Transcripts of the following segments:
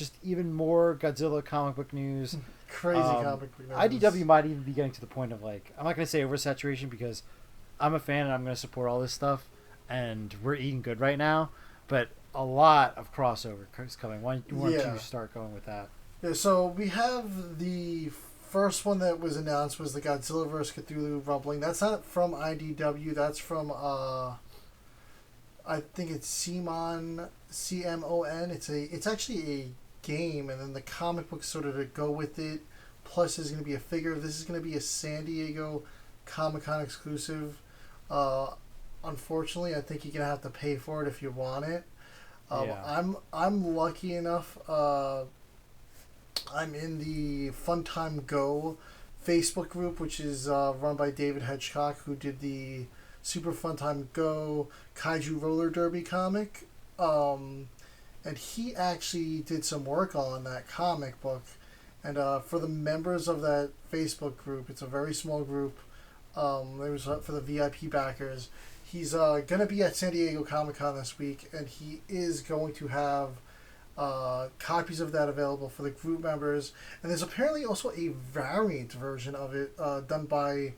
just even more Godzilla comic book news. Crazy comic book news. IDW might even be getting to the point of like, I'm not going to say oversaturation because I'm a fan and I'm going to support all this stuff, and we're eating good right now, but a lot of crossover is coming. Why don't you start going with that? Yeah, so we have the first one that was announced was the Godzilla vs. Cthulhu Rumbling. That's not from IDW. That's from I think it's CMON, CMON. It's actually a game, and then the comic book sort of to go with it. Plus, there's going to be a figure. This is going to be a San Diego Comic-Con exclusive. Unfortunately, I think you're going to have to pay for it if you want it. I'm lucky enough. I'm in the Funtime Go Facebook group, which is run by David Hedgehog, who did the Super Funtime Go Kaiju Roller Derby comic. And he actually did some work on that comic book. And for the members of that Facebook group, it's a very small group. It was for the VIP backers. He's going to be at San Diego Comic-Con this week, and he is going to have copies of that available for the group members. And there's apparently also a variant version of it done by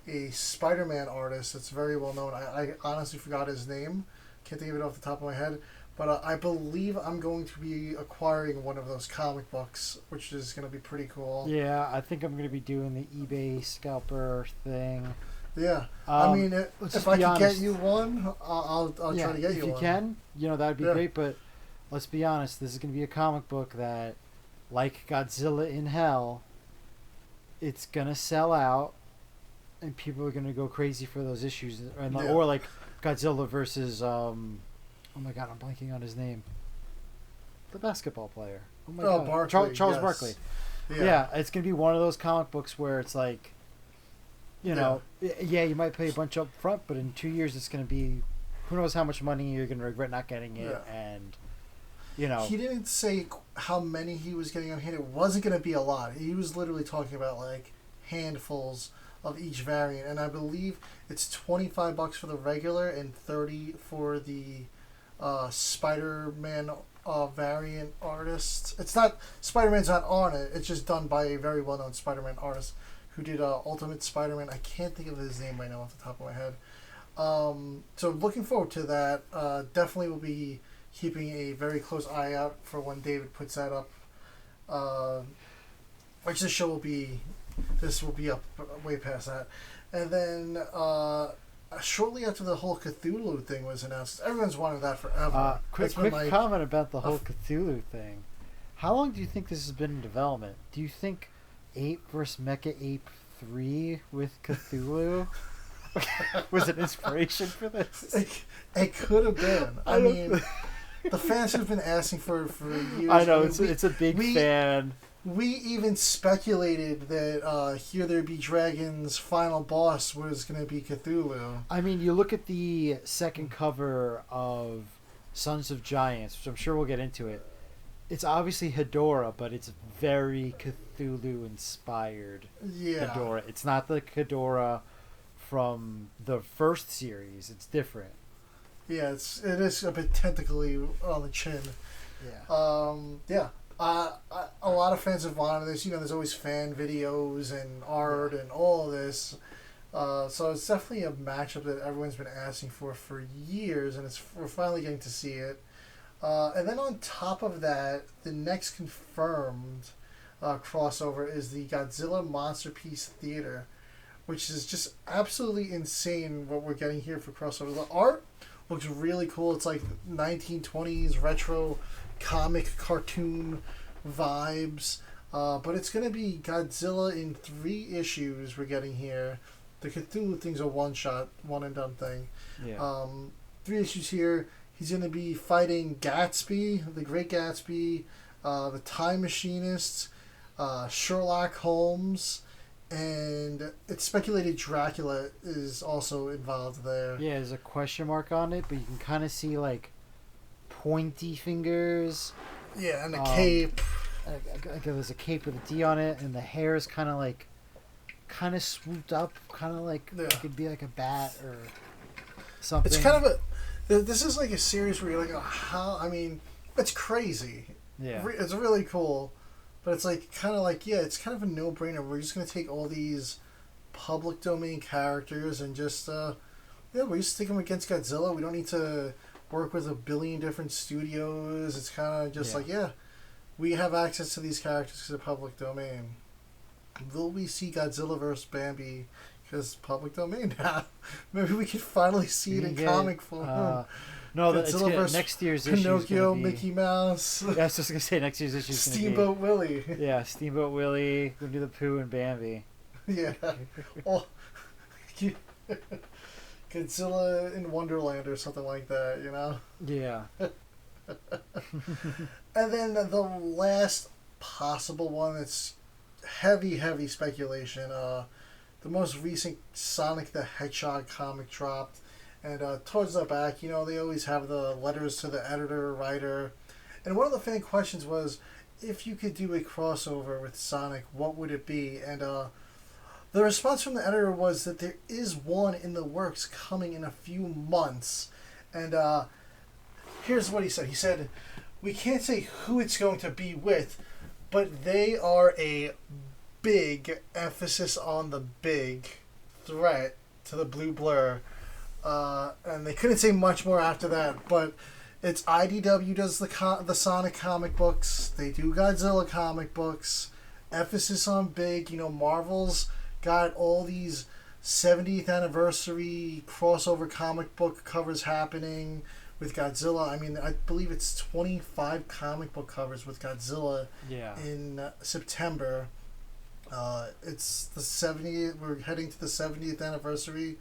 a Spider-Man artist that's very well known. I honestly forgot his name. Can't think of it off the top of my head. But I believe I'm going to be acquiring one of those comic books, which is going to be pretty cool. Yeah, I think I'm going to be doing the eBay scalper thing. Yeah. I mean, if I can get you one, I'll try to get you one. If you can, that would be great. But let's be honest, this is going to be a comic book that, like Godzilla in Hell, it's going to sell out, and people are going to go crazy for those issues. Or like Godzilla versus... oh my god, I'm blanking on his name. The basketball player. Oh my god. Barkley, Charles Barkley. Yeah, it's going to be one of those comic books where it's like, you might pay a bunch up front, but in 2 years it's going to be, who knows how much money you're going to regret not getting it. And, He didn't say how many he was getting on hand. It wasn't going to be a lot. He was literally talking about like handfuls of each variant. And I believe it's $25 for the regular and $30 for the Spider-Man variant artist. It's not, Spider-Man's not on it. It's just done by a very well-known Spider-Man artist who did Ultimate Spider-Man. I can't think of his name right now off the top of my head. So looking forward to that. Definitely will be keeping a very close eye out for when David puts that up. Which this will be up way past that. And then shortly after the whole Cthulhu thing was announced, everyone's wanted that forever. Quick comment about the whole Cthulhu thing. How long do you think this has been in development? Do you think Ape vs. Mecha Ape 3 with Cthulhu was an inspiration for this? It could have been. I mean, the fans have been asking for years. I know, it's a big fan. We even speculated that Here There Be Dragons' final boss was going to be Cthulhu. I mean, you look at the second cover of Sons of Giants, which I'm sure we'll get into it. It's obviously Hedorah, but it's very Cthulhu-inspired Hedorah. It's not the Hedorah from the first series. It's different. Yeah, it is a bit tentacly on the chin. Yeah. A lot of fans have wanted this. There's always fan videos and art and all of this. So it's definitely a matchup that everyone's been asking for years, and we're finally getting to see it. And then on top of that, the next confirmed crossover is the Godzilla Monsterpiece Theater, which is just absolutely insane what we're getting here for crossover. The art looks really cool. It's like 1920s retro comic cartoon vibes, but it's going to be Godzilla in 3 issues we're getting here. The Cthulhu thing's a one-shot, one-and-done thing. 3 issues here. He's going to be fighting Gatsby, the Great Gatsby, the Time Machinist, Sherlock Holmes, and it's speculated Dracula is also involved there. Yeah, there's a question mark on it, but you can kind of see like pointy fingers. Yeah, and a cape. There's a cape with a D on it, and the hair is kind of swooped up, kind of like it could be like a bat or something. It's kind of this is like a series where you're like, oh, how? I mean, it's crazy. Yeah. It's really cool, but it's like kind of like it's kind of a no brainer. We're just gonna take all these public domain characters and just we just take them against Godzilla. We don't need to work with a billion different studios. It's kind of just we have access to these characters because they're public domain. Will we see Godzilla vs. Bambi because public domain now? Maybe we can finally see it in comic form. No, next year's issue Pinocchio, is Mickey Mouse. Yeah, I was just gonna say next year's issue is Steamboat Willie. Yeah, Steamboat Willie, Winnie the Pooh, and Bambi. Yeah. Oh, Godzilla in Wonderland or something like that, you know? Yeah. And then the last possible one that's heavy speculation. The most recent Sonic the Hedgehog comic dropped. And towards the back, they always have the letters to the editor, writer. And one of the fan questions was, if you could do a crossover with Sonic, what would it be? And the response from the editor was that there is one in the works coming in a few months. And here's what he said. He said, we can't say who it's going to be with, but they are a big emphasis on the big threat to the Blue Blur. And they couldn't say much more after that, but it's IDW does the Sonic comic books. They do Godzilla comic books. Emphasis on big. Marvel's got all these 70th anniversary crossover comic book covers happening with Godzilla. I mean, I believe it's 25 comic book covers with Godzilla in September. It's the 70th. We're heading to the 70th anniversary.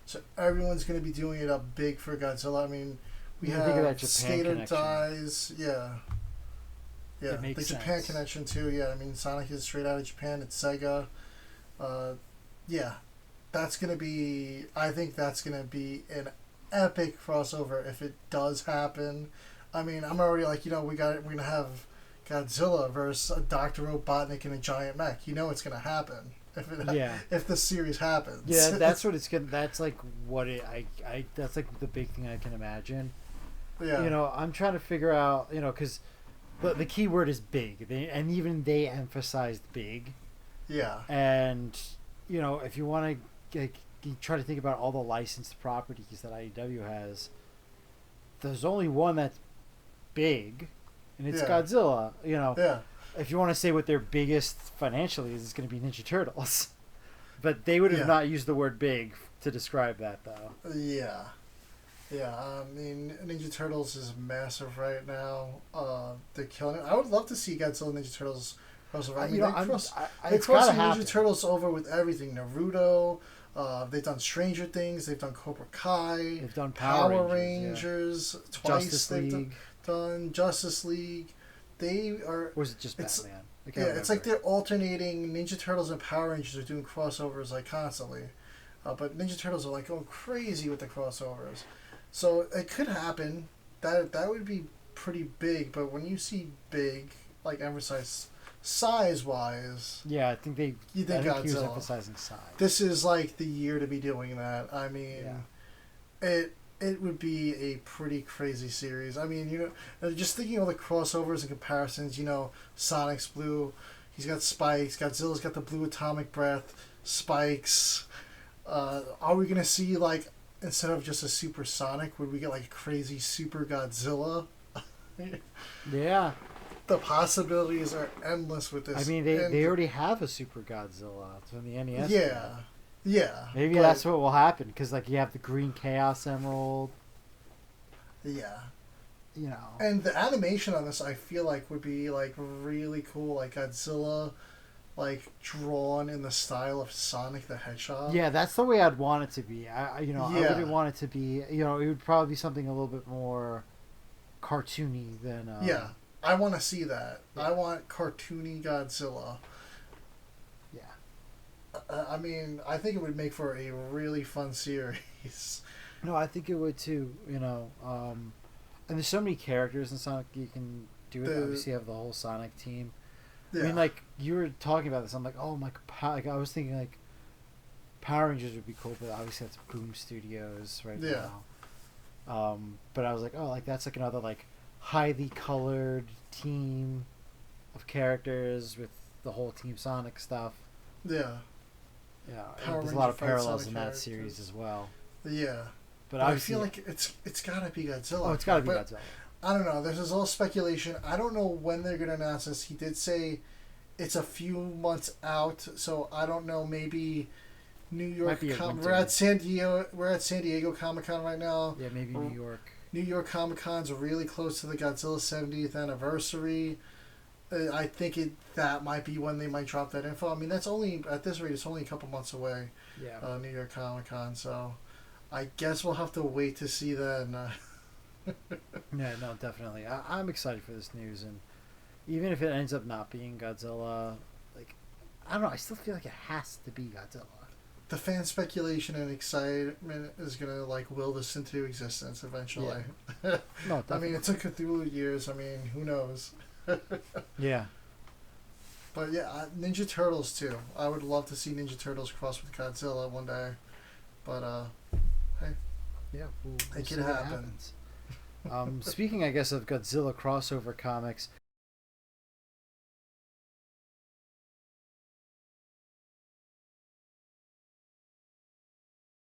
So everyone's going to be doing it up big for Godzilla. I mean, we have Skater Dies. Yeah. Yeah, the Japan connection too. Yeah, I mean, Sonic is straight out of Japan. It's Sega. That's going to be... I think that's going to be an epic crossover if it does happen. I mean, I'm already like, we're going to have Godzilla versus a Dr. Robotnik and a giant mech. It's going to happen. If the series happens. Yeah, that's what it's gonna. That's like what it. That's like the big thing I can imagine. Yeah. I'm trying to figure out. Because the key word is big, and even they emphasized big. Yeah. And if you want to try to think about all the licensed properties that IDW has, there's only one that's big, and it's Godzilla. Yeah. If you want to say what their biggest financially is, it's going to be Ninja Turtles. But they would have not used the word big to describe that, though. Yeah. Yeah, I mean, Ninja Turtles is massive right now. They're killing it. I would love to see Godzilla and Ninja Turtles crossover. I mean, they cross Ninja Turtles over with everything. Naruto, they've done Stranger Things, they've done Cobra Kai, they've done Power Rangers twice. Justice League. Done Justice League. They are... Or was it just Batman? It's like they're alternating. Ninja Turtles and Power Rangers are doing crossovers like constantly. But Ninja Turtles are like going crazy with the crossovers. So it could happen. That would be pretty big. But when you see big, like emphasize size-wise... Yeah, I think he was emphasizing size. This is like the year to be doing that. I mean, it would be a pretty crazy series. I mean, just thinking of the crossovers and comparisons, Sonic's blue, he's got spikes, Godzilla's got the blue atomic breath, spikes. Are we going to see, like, instead of just a super Sonic, would we get, like, a crazy super Godzilla? Yeah. The possibilities are endless with this. I mean, they already have a super Godzilla from the NES. Yeah. Yeah. Maybe that's what will happen, because you have the green Chaos Emerald. Yeah. And the animation on this, I feel like, would be, like, really cool. Like, Godzilla, like, drawn in the style of Sonic the Hedgehog. Yeah, that's the way I'd want it to be. I wouldn't want it to be, it would probably be something a little bit more cartoony than... yeah, I want to see that. Yeah. I want cartoony Godzilla. I mean, I think it would make for a really fun series. No, I think it would too. And there's so many characters in Sonic you can do it. Obviously, you have the whole Sonic team. Yeah. I mean, like you were talking about this, I'm like, oh my, like I was thinking like Power Rangers would be cool, but obviously that's Boom Studios right now. But I was like, oh, like that's like another like highly colored team of characters with the whole Team Sonic stuff. Yeah. Yeah, Power there's a Ranger lot of fight parallels Sonic in that characters. series as well. Yeah. But I feel like it's gotta be Godzilla. Oh, it's gotta be but Godzilla. I don't know. This is all speculation. I don't know when they're gonna announce this. He did say it's a few months out, so I don't know. Maybe New York. We're at San Diego. We're at San Diego Comic-Con right now. Yeah, maybe New York. New York Comic-Con's really close to the Godzilla 70th anniversary. I think that might be when they might drop that info. I mean, that's only at this rate. It's only a couple months away. Yeah. New York Comic-Con. So, I guess we'll have to wait to see that. Yeah, no, definitely. I'm excited for this news, and even if it ends up not being Godzilla, like, I don't know. I still feel like it has to be Godzilla. The fan speculation and excitement is gonna will this into existence eventually. Yeah. No, I mean, it took Cthulhu years. I mean, who knows? Yeah. But yeah, Ninja Turtles too. I would love to see Ninja Turtles cross with Godzilla one day. But hey, yeah, we'll it see can what happen. happens. Speaking, I guess, of Godzilla crossover comics,